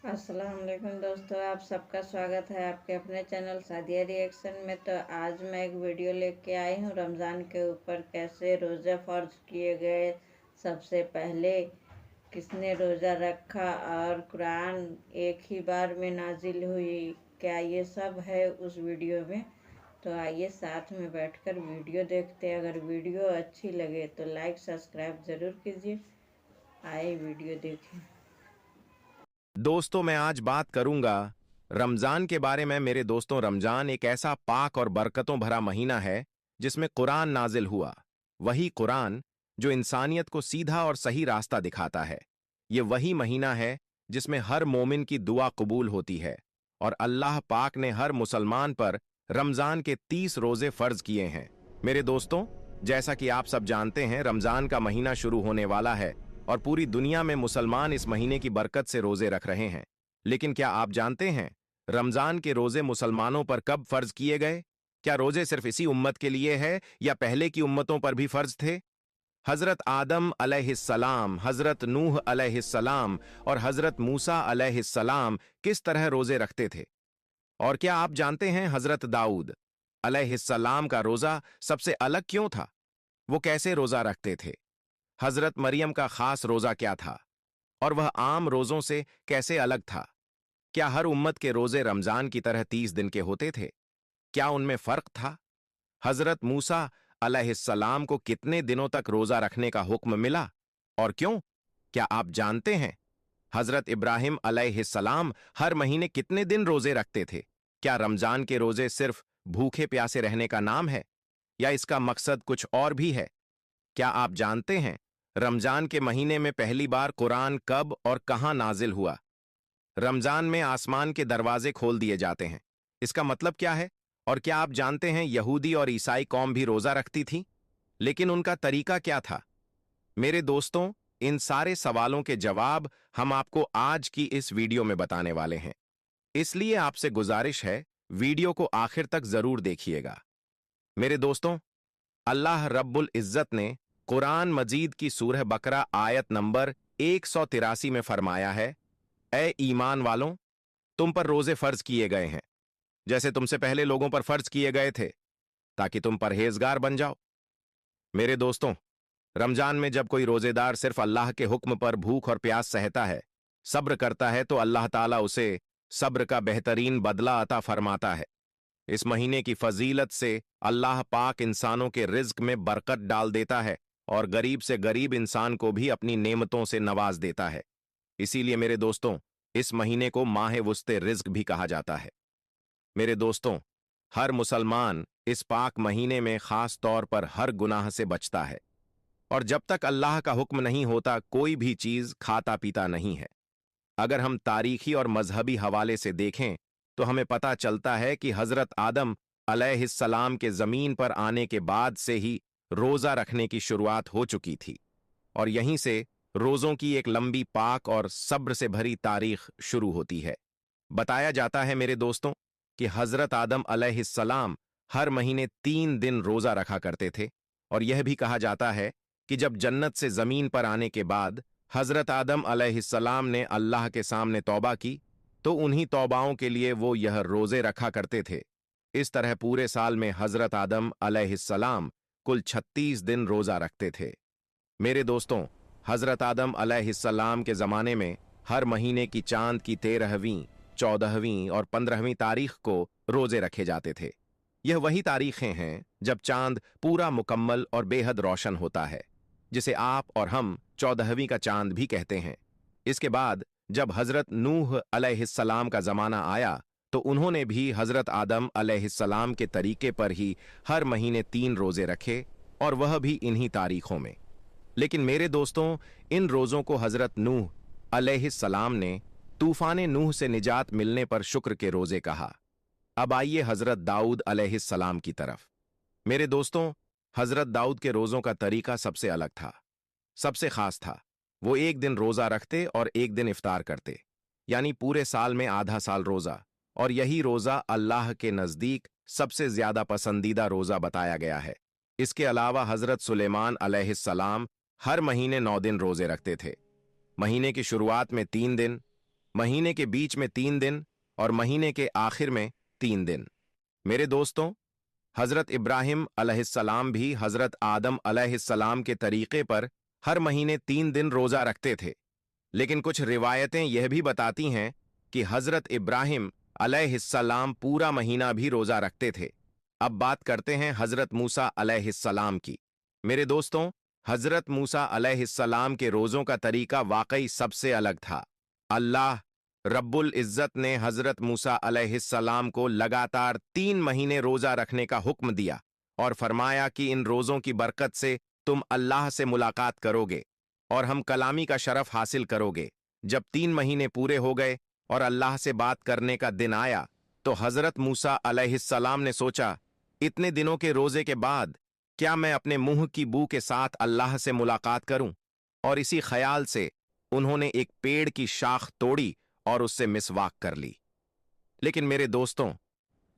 अस्सलाम वालेकुम दोस्तों, आप सबका स्वागत है आपके अपने चैनल सादिया रिएक्शन में। तो आज मैं एक वीडियो लेके आई हूँ रमज़ान के ऊपर, कैसे रोज़ा फ़र्ज किए गए, सबसे पहले किसने रोज़ा रखा और कुरान एक ही बार में नाजिल हुई, क्या ये सब है उस वीडियो में। तो आइए साथ में बैठकर वीडियो देखते हैं। अगर वीडियो अच्छी लगे तो लाइक सब्सक्राइब ज़रूर कीजिए। आइए वीडियो देखें। दोस्तों, मैं आज बात करूंगा रमजान के बारे में। मेरे दोस्तों, रमजान एक ऐसा पाक और बरकतों भरा महीना है जिसमें कुरान नाजिल हुआ। वही कुरान जो इंसानियत को सीधा और सही रास्ता दिखाता है। ये वही महीना है जिसमें हर मोमिन की दुआ कबूल होती है और अल्लाह पाक ने हर मुसलमान पर रमजान के 30 रोजे फर्ज किए हैं। मेरे दोस्तों, जैसा कि आप सब जानते हैं, रमजान का महीना शुरू होने वाला है और पूरी दुनिया में मुसलमान इस महीने की बरकत से रोजे रख रहे हैं। लेकिन क्या आप जानते हैं रमजान के रोजे मुसलमानों पर कब फर्ज किए गए? क्या रोजे सिर्फ इसी उम्मत के लिए है या पहले की उम्मतों पर भी फर्ज थे? हजरत आदम अलैहिस्सलाम, हजरत नूह अलैहिस्सलाम और हजरत मूसा अलैहिस्सलाम किस तरह रोजे रखते थे? और क्या आप जानते हैं हजरत दाऊद अलैहिस्सलाम का रोजा सबसे अलग क्यों था? वो कैसे रोजा रखते थे? हजरत मरियम का खास रोजा क्या था और वह आम रोजों से कैसे अलग था? क्या हर उम्मत के रोजे रमजान की तरह 30 दिन के होते थे? क्या उनमें फर्क था? हजरत मूसा अलैहिस्सलाम को कितने दिनों तक रोजा रखने का हुक्म मिला और क्यों? क्या आप जानते हैं हजरत इब्राहिम अलैहिस्सलाम हर महीने कितने दिन रोजे रखते थे? क्या रमजान के रोजे सिर्फ भूखे प्यासे रहने का नाम है या इसका मकसद कुछ और भी है? क्या आप जानते हैं रमजान के महीने में पहली बार कुरान कब और कहां नाजिल हुआ? रमजान में आसमान के दरवाजे खोल दिए जाते हैं। इसका मतलब क्या है? और क्या आप जानते हैं यहूदी और ईसाई कौम भी रोजा रखती थी, लेकिन उनका तरीका क्या था? मेरे दोस्तों, इन सारे सवालों के जवाब हम आपको आज की इस वीडियो में बताने वाले हैं। इसलिए आपसे गुजारिश है, वीडियो को आखिर तक जरूर देखिएगा। मेरे दोस्तों, अल्लाह रब्बुल इज्जत ने कुरान मजीद की सूरह बकरा आयत नंबर 183 में फरमाया है, ए ईमान वालों, तुम पर रोजे फर्ज किए गए हैं जैसे तुमसे पहले लोगों पर फर्ज किए गए थे, ताकि तुम परहेजगार बन जाओ। मेरे दोस्तों, रमजान में जब कोई रोजेदार सिर्फ अल्लाह के हुक्म पर भूख और प्यास सहता है, सब्र करता है, तो अल्लाह ताला उसे सब्र का बेहतरीन बदला अता फरमाता है। इस महीने की फजीलत से अल्लाह पाक इंसानों के रिज्क में बरकत डाल देता है और गरीब से गरीब इंसान को भी अपनी नेमतों से नवाज देता है। इसीलिए मेरे दोस्तों, इस महीने को माह वुस्ते रिज्क भी कहा जाता है। मेरे दोस्तों, हर मुसलमान इस पाक महीने में खास तौर पर हर गुनाह से बचता है और जब तक अल्लाह का हुक्म नहीं होता कोई भी चीज खाता पीता नहीं है। अगर हम तारीखी और मजहबी हवाले से देखें तो हमें पता चलता है कि हजरत आदम अलैहिस्सलाम के जमीन पर आने के बाद से ही रोजा रखने की शुरुआत हो चुकी थी और यहीं से रोजों की एक लंबी पाक और सब्र से भरी तारीख शुरू होती है। बताया जाता है मेरे दोस्तों कि हजरत आदम अलैहिस्सलाम हर महीने 3 दिन रोजा रखा करते थे और यह भी कहा जाता है कि जब जन्नत से जमीन पर आने के बाद हजरत आदम अलैहिस्सलाम ने अल्लाह के सामने तौबा की तो उन्हीं तौबाओं के लिए वो यह रोजे रखा करते थे। इस तरह पूरे साल में हजरत आदम अलैहिस्सलाम कुल 36 दिन रोजा रखते थे। मेरे दोस्तों, हजरत आदम अलैहिस्सलाम के जमाने में हर महीने की चांद की 13वीं, 14वीं और 15वीं तारीख को रोजे रखे जाते थे। यह वही तारीखें हैं जब चांद पूरा मुकम्मल और बेहद रोशन होता है, जिसे आप और हम 14वीं का चांद भी कहते हैं। इसके बाद जब हजरत नूह अलैहिस्सलाम का जमाना आया तो उन्होंने भी हजरत आदम अलैहिस्सलाम के तरीके पर ही हर महीने 3 रोजे रखे और वह भी इन्हीं तारीखों में। लेकिन मेरे दोस्तों, इन रोजों को हजरत नूह अलैहिस्सलाम ने तूफान नूह से निजात मिलने पर शुक्र के रोजे कहा। अब आइए हजरत दाऊद अलैहिस्सलाम की तरफ। मेरे दोस्तों, हजरत दाऊद के रोजों का तरीका सबसे अलग था, सबसे खास था। वो एक दिन रोजा रखते और एक दिन इफ्तार करते, यानी पूरे साल में आधा साल रोजा, और यही रोजा अल्लाह के नजदीक सबसे ज्यादा पसंदीदा रोजा बताया गया है। इसके अलावा हजरत सुलेमान अलैहिस्सलाम हर महीने 9 दिन रोजे रखते थे। महीने की शुरुआत में 3 दिन, महीने के बीच में 3 दिन और महीने के आखिर में 3 दिन। मेरे दोस्तों, हजरत इब्राहिम अलैहिस्सलाम भी हजरत आदम अलैहिस्सलाम के तरीके पर हर महीने 3 दिन रोजा रखते थे। लेकिन कुछ रिवायतें यह भी बताती हैं कि हजरत इब्राहिम अलैहिस्सलाम पूरा महीना भी रोजा रखते थे। अब बात करते हैं हजरत मूसा अलैहिस्सलाम की। मेरे दोस्तों, हजरत मूसा अलैहिस्सलाम के रोजों का तरीका वाकई सबसे अलग था। अल्लाह रब्बुल इज्जत ने हजरत मूसा अलैहिस्सलाम को लगातार 3 महीने रोजा रखने का हुक्म दिया और फरमाया कि इन रोजों की बरकत से तुम अल्लाह से मुलाकात करोगे और हम कलामी का शरफ हासिल करोगे। जब 3 महीने पूरे हो गए और अल्लाह से बात करने का दिन आया तो हजरत मूसा अलैहिस्सलाम ने सोचा, इतने दिनों के रोजे के बाद क्या मैं अपने मुंह की बू के साथ अल्लाह से मुलाकात करूं? और इसी ख्याल से उन्होंने एक पेड़ की शाख तोड़ी और उससे मिसवाक कर ली। लेकिन मेरे दोस्तों,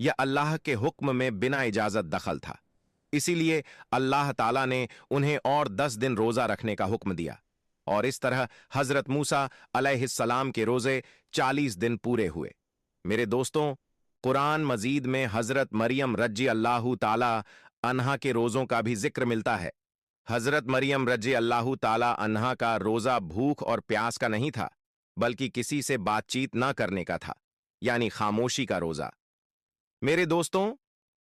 यह अल्लाह के हुक्म में बिना इजाजत दखल था। इसीलिए अल्लाह ताला ने उन्हें और 10 दिन रोजा रखने का हुक्म दिया और इस तरह हजरत मूसा अलैहिस्सलाम के रोजे 40 दिन पूरे हुए। मेरे दोस्तों, कुरान मजीद में हजरत मरियम रजी अल्लाह ताला अन्हा के रोजों का भी जिक्र मिलता है। हजरत मरियम रजी अल्लाह ताला अन्हा का रोजा भूख और प्यास का नहीं था, बल्कि किसी से बातचीत न करने का था, यानी खामोशी का रोजा। मेरे दोस्तों,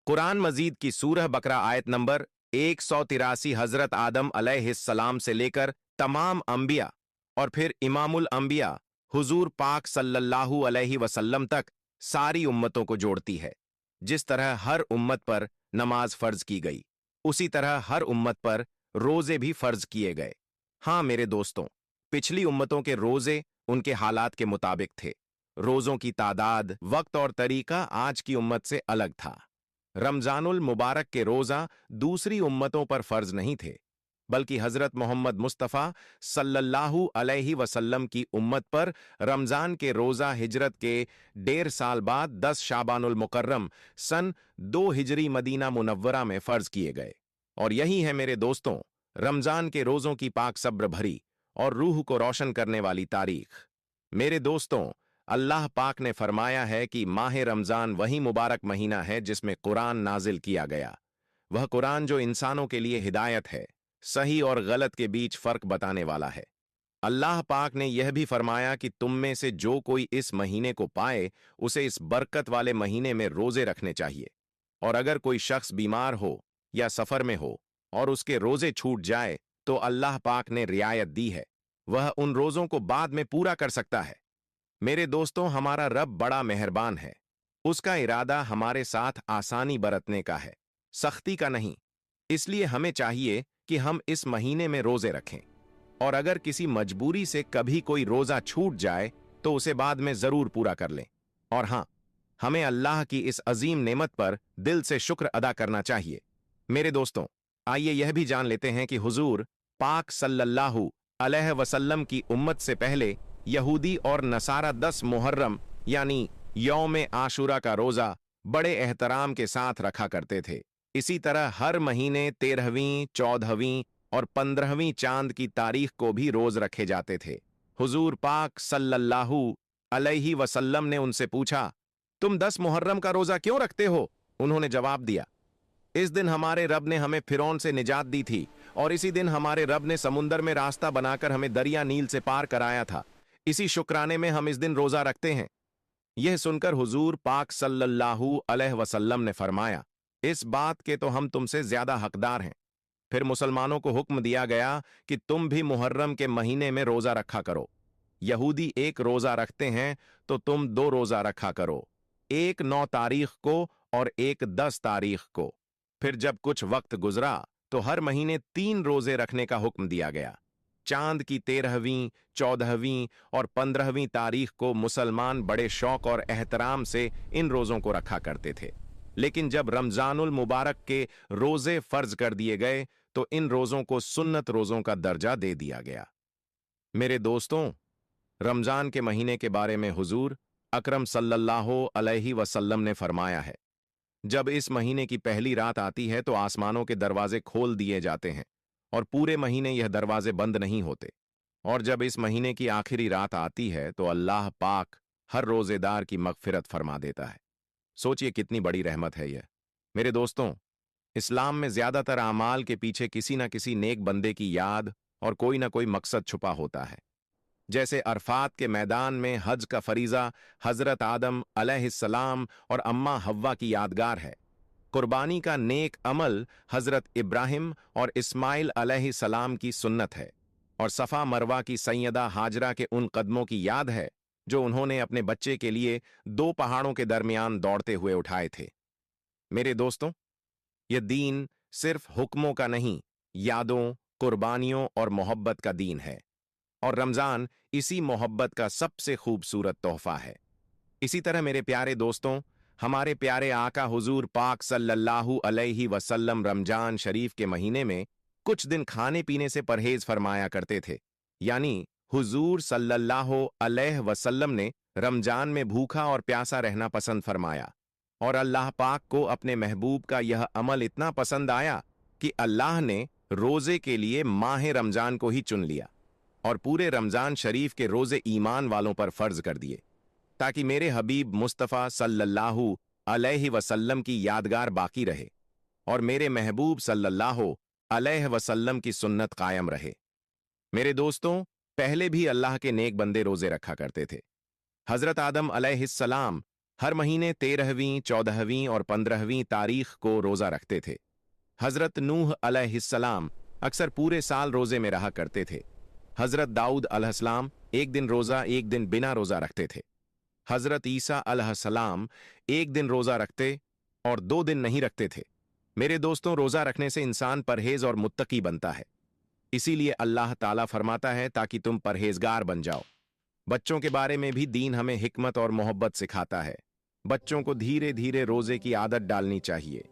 कुरान मजीद की सूरह बकरा आयत नंबर 183 हजरत आदम अलैहिस्सलाम से लेकर तमाम अंबिया और फिर इमामुल अंबिया हुजूर पाक सल्लल्लाहु अलैहि वसल्लम तक सारी उम्मतों को जोड़ती है। जिस तरह हर उम्मत पर नमाज फर्ज की गई, उसी तरह हर उम्मत पर रोजे भी फर्ज किए गए। हाँ मेरे दोस्तों, पिछली उम्मतों के रोजे उनके हालात के मुताबिक थे। रोजों की तादाद, वक्त और तरीका आज की उम्मत से अलग था। रमजानुल मुबारक के रोजा दूसरी उम्मतों पर फर्ज नहीं थे, बल्कि हजरत मोहम्मद मुस्तफ़ा सल्लल्लाहु अलैहि वसल्लम की उम्मत पर रमजान के रोजा हिजरत के 1.5 साल बाद 10 शाबानुल मुकर्रम सन 2 हिजरी मदीना मुनव्वरा में फर्ज किए गए। और यही है मेरे दोस्तों, रमजान के रोजों की पाक सब्र भरी और रूह को रोशन करने वाली तारीख। मेरे दोस्तों, अल्लाह पाक ने फरमाया है कि माह रमजान वही मुबारक महीना है जिसमें कुरान नाजिल किया गया। वह कुरान जो इंसानों के लिए हिदायत है, सही और गलत के बीच फर्क बताने वाला है। अल्लाह पाक ने यह भी फरमाया कि तुम में से जो कोई इस महीने को पाए उसे इस बरकत वाले महीने में रोजे रखने चाहिए। और अगर कोई शख्स बीमार हो या सफर में हो और उसके रोजे छूट जाए तो अल्लाह पाक ने रियायत दी है, वह उन रोजों को बाद में पूरा कर सकता है। मेरे दोस्तों, हमारा रब बड़ा मेहरबान है। उसका इरादा हमारे साथ आसानी बरतने का है, सख्ती का नहीं। इसलिए हमें चाहिए कि हम इस महीने में रोजे रखें और अगर किसी मजबूरी से कभी कोई रोजा छूट जाए तो उसे बाद में जरूर पूरा कर लें। और हां, हमें अल्लाह की इस अजीम नेमत पर दिल से शुक्र अदा करना चाहिए। मेरे दोस्तों, आइए यह भी जान लेते हैं कि हुजूर पाक सल्लल्लाहु अलैहि वसल्लम की उम्मत से पहले यहूदी और नसारा 10 मुहर्रम यानी यौम आशूरा का रोजा बड़े एहतराम के साथ रखा करते थे। इसी तरह हर महीने 13वीं, 14वीं और 15वीं चांद की तारीख को भी रोज रखे जाते थे। हुजूर पाक सल्लल्लाहु अलैहि वसल्लम ने उनसे पूछा, तुम 10 मुहर्रम का रोजा क्यों रखते हो? उन्होंने जवाब दिया, इस दिन हमारे रब ने हमें फिरौन से निजात दी थी और इसी दिन हमारे रब ने समुंदर में रास्ता बनाकर हमें दरिया नील से पार कराया था। इसी शुक्राने में हम इस दिन रोजा रखते हैं। यह सुनकर हुजूर पाक सल्लल्लाहु अलैहि वसल्लम ने फरमाया, इस बात के तो हम तुमसे ज्यादा हकदार हैं। फिर मुसलमानों को हुक्म दिया गया कि तुम भी मुहर्रम के महीने में रोजा रखा करो। यहूदी 1 रोजा रखते हैं तो तुम 2 रोजा रखा करो, एक 9 तारीख को और एक 10 तारीख को। फिर जब कुछ वक्त गुजरा तो हर महीने 3 रोजे रखने का हुक्म दिया गया। चांद की 13वीं, 14वीं और 15वीं तारीख को मुसलमान बड़े शौक और एहतराम से इन रोजों को रखा करते थे। लेकिन जब रमजानुल मुबारक के रोजे फर्ज कर दिए गए तो इन रोजों को सुन्नत रोजों का दर्जा दे दिया गया। मेरे दोस्तों, रमजान के महीने के बारे में हुजूर अकरम सल्लल्लाहु अलैहि वसल्लम ने फरमाया है, जब इस महीने की पहली रात आती है तो आसमानों के दरवाजे खोल दिए जाते हैं और पूरे महीने यह दरवाजे बंद नहीं होते और जब इस महीने की आखिरी रात आती है तो अल्लाह पाक हर रोजेदार की मगफिरत फरमा देता है। सोचिए कितनी बड़ी रहमत है यह। मेरे दोस्तों, इस्लाम में ज्यादातर आमाल के पीछे किसी न किसी नेक बंदे की याद और कोई ना कोई मकसद छुपा होता है। जैसे अरफात के मैदान में हज का फरीजा हजरत आदम अलैहिस्सलाम और अम्मा हव्वा की यादगार है। कुर्बानी का नेक अमल हजरत इब्राहिम और इस्माइल अलैहिस्सलाम की सुन्नत है। और सफा मरवा की सैयदा हाजरा के उन कदमों की याद है जो उन्होंने अपने बच्चे के लिए दो पहाड़ों के दरमियान दौड़ते हुए उठाए थे। मेरे दोस्तों, यह दीन सिर्फ हुक्मों का नहीं, यादों, कुर्बानियों और मोहब्बत का दीन है। और रमजान इसी मोहब्बत का सबसे खूबसूरत तोहफा है। इसी तरह मेरे प्यारे दोस्तों, हमारे प्यारे आका हुजूर पाक सल्लल्लाहु अलैहि वसल्लम रमजान शरीफ के महीने में कुछ दिन खाने पीने से परहेज फरमाया करते थे। यानी हुजूर सल्लल्लाहु अलैहि वसल्लम ने रमजान में भूखा और प्यासा रहना पसंद फरमाया। और अल्लाह पाक को अपने महबूब का यह अमल इतना पसंद आया कि अल्लाह ने रोजे के लिए माह रमजान को ही चुन लिया और पूरे रमजान शरीफ के रोजे ईमान वालों पर फर्ज कर दिए, ताकि मेरे हबीब मुस्तफ़ा सल्लल्लाहु अलैहि वसल्लम की यादगार बाकी रहे और मेरे महबूब सल्लल्लाहु अलैहि वसल्लम की सुन्नत कायम रहे। मेरे दोस्तों, पहले भी अल्लाह के नेक बंदे रोजे रखा करते थे। हजरत आदम अलैहिस्सलाम हर महीने 13वीं, 14वीं और 15वीं तारीख को रोजा रखते थे। हजरत नूह अलैहिस्सलाम अक्सर पूरे साल रोजे में रहा करते थे। हजरत दाऊद अलैहिस्सलाम एक दिन रोजा एक दिन बिना रोजा रखते थे। हजरत ईसा अलैहिस्सलाम एक दिन रोजा रखते और 2 दिन नहीं रखते थे। मेरे दोस्तों, रोजा रखने से इंसान परहेज और मुत्तकी बनता है। इसीलिए अल्लाह ताला फरमाता है ताकि तुम परहेजगार बन जाओ। बच्चों के बारे में भी दीन हमें हिकमत और मोहब्बत सिखाता है। बच्चों को धीरे धीरे रोजे की आदत डालनी चाहिए,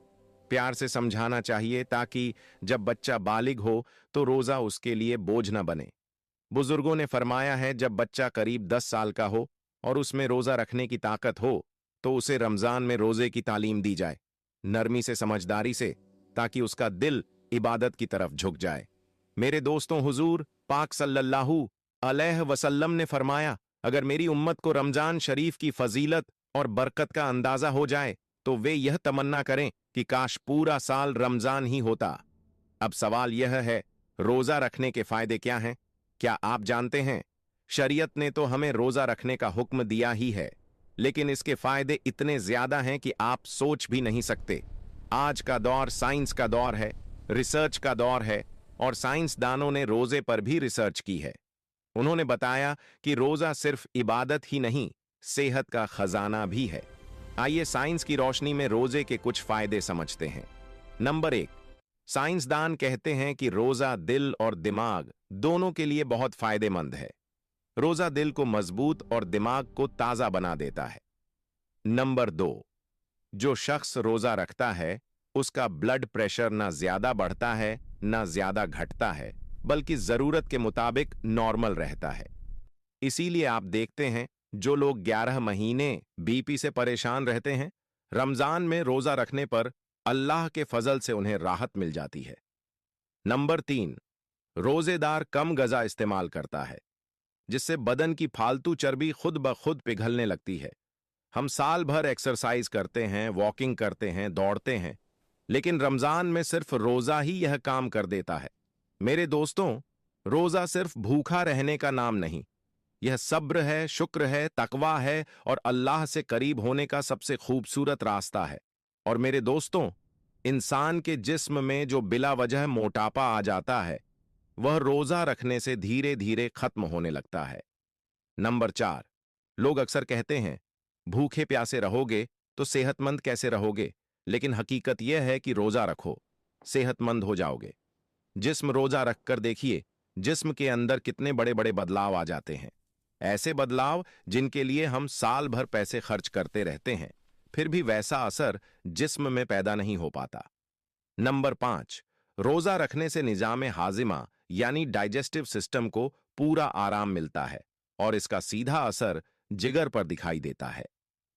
प्यार से समझाना चाहिए, ताकि जब बच्चा बालिग हो तो रोजा उसके लिए बोझ न बने। बुजुर्गों ने फरमाया है, जब बच्चा करीब 10 साल का हो और उसमें रोजा रखने की ताकत हो तो उसे रमजान में रोजे की तालीम दी जाए, नरमी से, समझदारी से, ताकि उसका दिल इबादत की तरफ झुक जाए। मेरे दोस्तों, हुजूर पाक सल्लल्लाहु अलैहि वसल्लम ने फरमाया, अगर मेरी उम्मत को रमजान शरीफ की फजीलत और बरकत का अंदाजा हो जाए तो वे यह तमन्ना करें कि काश पूरा साल रमजान ही होता। अब सवाल यह है, रोजा रखने के फायदे क्या हैं? क्या आप जानते हैं? शरीयत ने तो हमें रोजा रखने का हुक्म दिया ही है, लेकिन इसके फायदे इतने ज्यादा हैं कि आप सोच भी नहीं सकते। आज का दौर साइंस का दौर है, रिसर्च का दौर है, और साइंसदानों ने रोजे पर भी रिसर्च की है। उन्होंने बताया कि रोजा सिर्फ इबादत ही नहीं, सेहत का खजाना भी है। आइए साइंस की रोशनी में रोजे के कुछ फायदे समझते हैं। नंबर 1, साइंसदान कहते हैं कि रोजा दिल और दिमाग दोनों के लिए बहुत फायदेमंद है। रोजा दिल को मजबूत और दिमाग को ताजा बना देता है। नंबर 2, जो शख्स रोजा रखता है उसका ब्लड प्रेशर ना ज्यादा बढ़ता है ना ज्यादा घटता है, बल्कि जरूरत के मुताबिक नॉर्मल रहता है। इसीलिए आप देखते हैं जो लोग 11 महीने बीपी से परेशान रहते हैं, रमजान में रोजा रखने पर अल्लाह के फजल से उन्हें राहत मिल जाती है। नंबर 3, रोजेदार कम गजा इस्तेमाल करता है, जिससे बदन की फालतू चर्बी खुद ब खुद पिघलने लगती है। हम साल भर एक्सरसाइज करते हैं, वॉकिंग करते हैं, दौड़ते हैं, लेकिन रमजान में सिर्फ रोजा ही यह काम कर देता है। मेरे दोस्तों, रोजा सिर्फ भूखा रहने का नाम नहीं, यह सब्र है, शुक्र है, तकवा है और अल्लाह से करीब होने का सबसे खूबसूरत रास्ता है। और मेरे दोस्तों, इंसान के जिस्म में जो बिला वजह मोटापा आ जाता है, वह रोजा रखने से धीरे धीरे खत्म होने लगता है। नंबर 4, लोग अक्सर कहते हैं भूखे प्यासे रहोगे तो सेहतमंद कैसे रहोगे, लेकिन हकीकत यह है कि रोजा रखो, सेहतमंद हो जाओगे। जिस्म रोजा रखकर देखिए, जिस्म के अंदर कितने बड़े बड़े बदलाव आ जाते हैं। ऐसे बदलाव जिनके लिए हम साल भर पैसे खर्च करते रहते हैं, फिर भी वैसा असर जिस्म में पैदा नहीं हो पाता। नंबर 5, रोजा रखने से निजामे हाजिमा यानी डाइजेस्टिव सिस्टम को पूरा आराम मिलता है और इसका सीधा असर जिगर पर दिखाई देता है।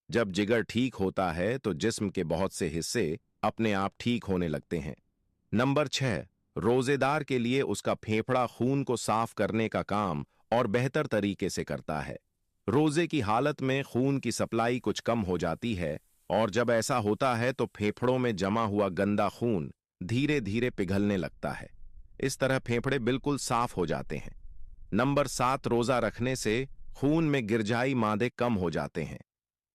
जब जिगर ठीक होता है तो जिस्म के बहुत से हिस्से अपने आप ठीक होने लगते हैं। नंबर 6, रोजेदार के लिए उसका फेफड़ा खून को साफ करने का काम और बेहतर तरीके से करता है। रोजे की हालत में खून की सप्लाई कुछ कम हो जाती है और जब ऐसा होता है तो फेफड़ों में जमा हुआ गंदा खून धीरे धीरे पिघलने लगता है। इस तरह फेफड़े बिल्कुल साफ हो जाते हैं। नंबर 7, रोजा रखने से खून में गिरजाई मादे कम हो जाते हैं।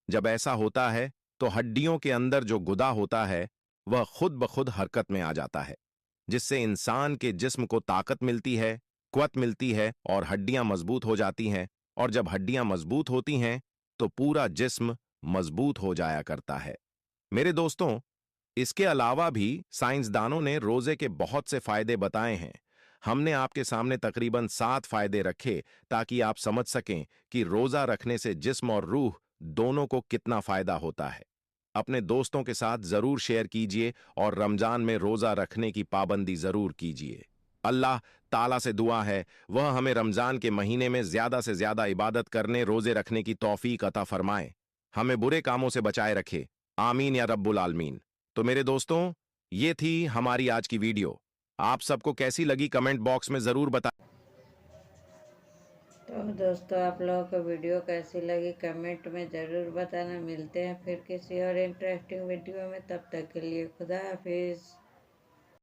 जब ऐसा होता है तो हड्डियों के अंदर जो गुदा होता है वह खुद ब खुद हरकत में आ जाता है, जिससे इंसान के जिस्म को ताकत मिलती है, कुव्वत मिलती है और हड्डियां मजबूत हो जाती हैं। और जब हड्डियां मजबूत होती हैं तो पूरा जिस्म मजबूत हो जाया करता है। मेरे दोस्तों, इसके अलावा भी साइंसदानों ने रोजे के बहुत से फायदे बताए हैं। हमने आपके सामने तकरीबन 7 फायदे रखे ताकि आप समझ सकें कि रोजा रखने से जिस्म और रूह दोनों को कितना फायदा होता है। अपने दोस्तों के साथ जरूर शेयर कीजिए और रमजान में रोजा रखने की पाबंदी जरूर कीजिए। अल्लाह ताला से दुआ है वह हमें रमजान के महीने में ज्यादा से ज्यादा इबादत करने, रोजे रखने की तौफीक अता फरमाए, हमें बुरे कामों से बचाए रखे। आमीन या रब्बुल आलमीन। तो मेरे दोस्तों, ये थी हमारी आज की वीडियो। आप सबको कैसी लगी कमेंट बॉक्स में जरूर बताएं। तो दोस्तों, आप लोगों को वीडियो कैसी लगी कमेंट में ज़रूर बताना। मिलते हैं फिर किसी और इंटरेस्टिंग वीडियो में, तब तक के लिए खुदा हाफिज़।